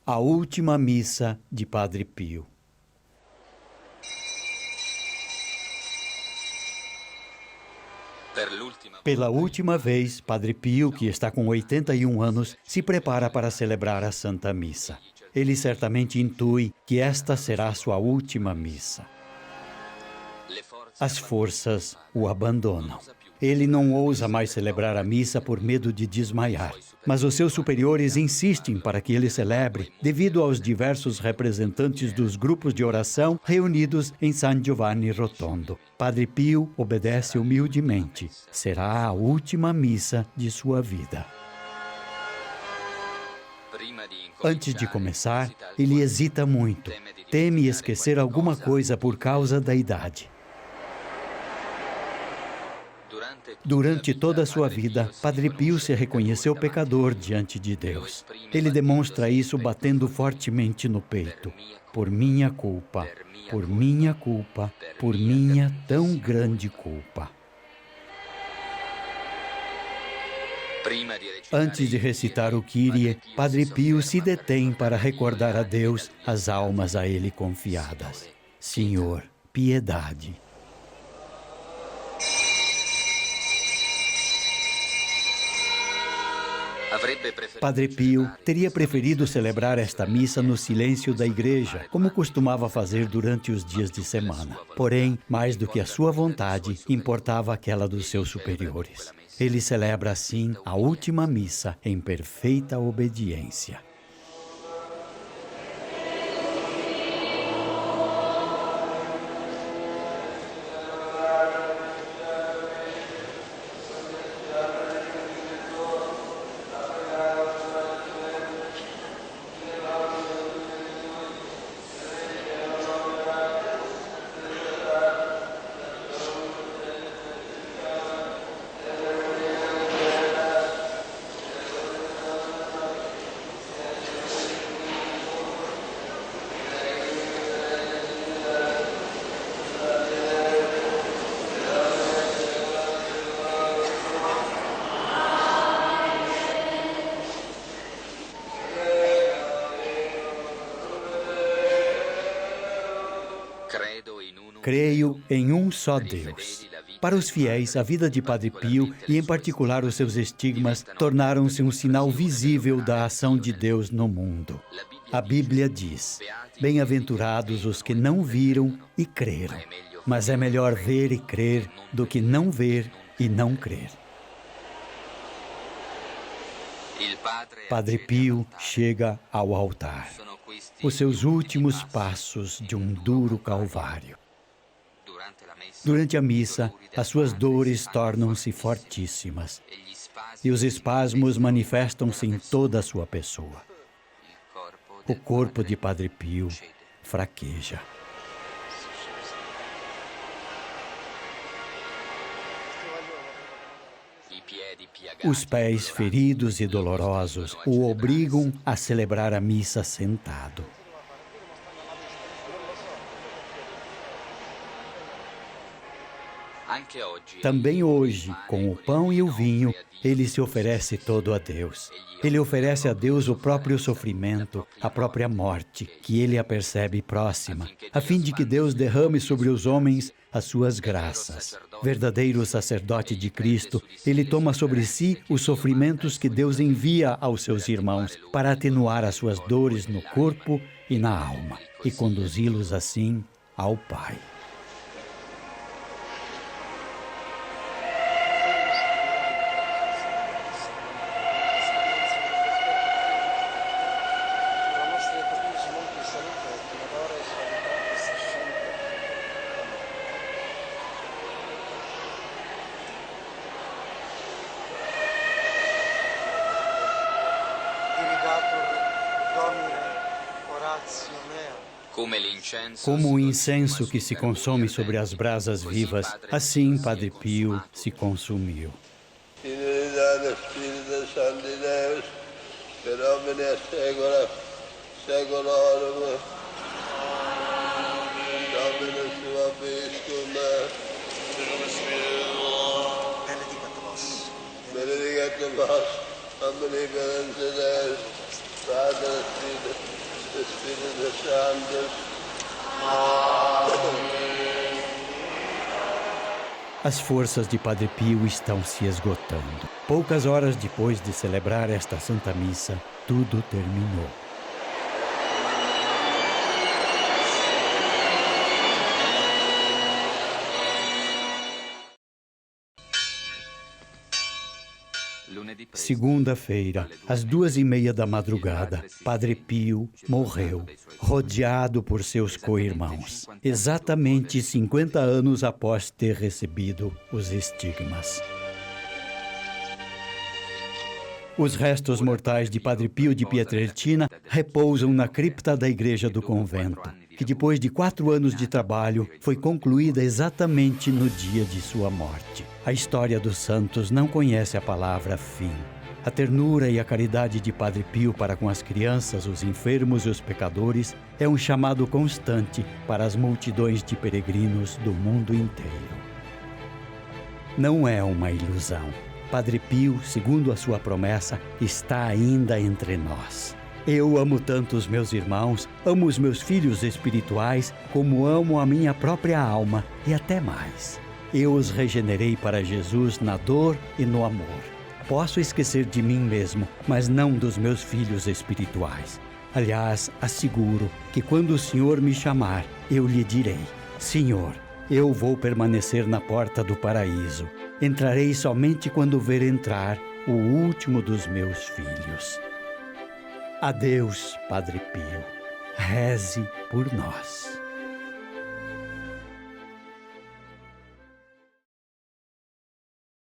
A última missa de Padre Pio. Pela última vez, Padre Pio, que está com 81 anos, se prepara para celebrar a Santa Missa. Ele certamente intui que esta será sua última missa. As forças o abandonam. Ele não ousa mais celebrar a missa por medo de desmaiar. Mas os seus superiores insistem para que ele celebre, devido aos diversos representantes dos grupos de oração reunidos em San Giovanni Rotondo. Padre Pio obedece humildemente. Será a última missa de sua vida. Antes de começar, ele hesita muito. Teme esquecer alguma coisa por causa da idade. Durante toda a sua vida, Padre Pio se reconheceu pecador diante de Deus. Ele demonstra isso batendo fortemente no peito. Por minha culpa, por minha culpa, por minha tão grande culpa. Antes de recitar o Kyrie, Padre Pio se detém para recordar a Deus as almas a ele confiadas. Senhor, piedade. Padre Pio teria preferido celebrar esta missa no silêncio da igreja, como costumava fazer durante os dias de semana. Porém, mais do que a sua vontade, importava aquela dos seus superiores. Ele celebra assim a última missa em perfeita obediência. Creio em um só Deus. Para os fiéis, a vida de Padre Pio, e em particular os seus estigmas, tornaram-se um sinal visível da ação de Deus no mundo. A Bíblia diz: bem-aventurados os que não viram e creram. Mas é melhor ver e crer do que não ver e não crer. Padre Pio chega ao altar. Os seus últimos passos de um duro calvário. Durante a missa, as suas dores tornam-se fortíssimas e os espasmos manifestam-se em toda a sua pessoa. O corpo de Padre Pio fraqueja. Os pés feridos e dolorosos o obrigam a celebrar a missa sentado. Também hoje, com o pão e o vinho, ele se oferece todo a Deus. Ele oferece a Deus o próprio sofrimento, a própria morte, que ele apercebe próxima, a fim de que Deus derrame sobre os homens as suas graças. Verdadeiro sacerdote de Cristo, ele toma sobre si os sofrimentos que Deus envia aos seus irmãos para atenuar as suas dores no corpo e na alma e conduzi-los assim ao Pai. Como o incenso que se consome sobre as brasas vivas, assim Padre Pio se consumiu. Benedicat vos, omnipotens Deus, Padre, Filho e Espírito Santo. Amém. As forças de Padre Pio estão se esgotando. Poucas horas depois de celebrar esta Santa Missa, tudo terminou. Segunda-feira, às 2:30 da madrugada, Padre Pio morreu, rodeado por seus co-irmãos, exatamente 50 anos após ter recebido os estigmas. Os restos mortais de Padre Pio de Pietrelcina repousam na cripta da igreja do convento, que depois de 4 anos de trabalho foi concluída exatamente no dia de sua morte. A história dos santos não conhece a palavra fim. A ternura e a caridade de Padre Pio para com as crianças, os enfermos e os pecadores é um chamado constante para as multidões de peregrinos do mundo inteiro. Não é uma ilusão. Padre Pio, segundo a sua promessa, está ainda entre nós. Eu amo tanto os meus irmãos, amo os meus filhos espirituais, como amo a minha própria alma e até mais. Eu os regenerei para Jesus na dor e no amor. Posso esquecer de mim mesmo, mas não dos meus filhos espirituais. Aliás, asseguro que quando o Senhor me chamar, eu lhe direi: Senhor, eu vou permanecer na porta do paraíso. Entrarei somente quando ver entrar o último dos meus filhos. Adeus, Padre Pio. Reze por nós.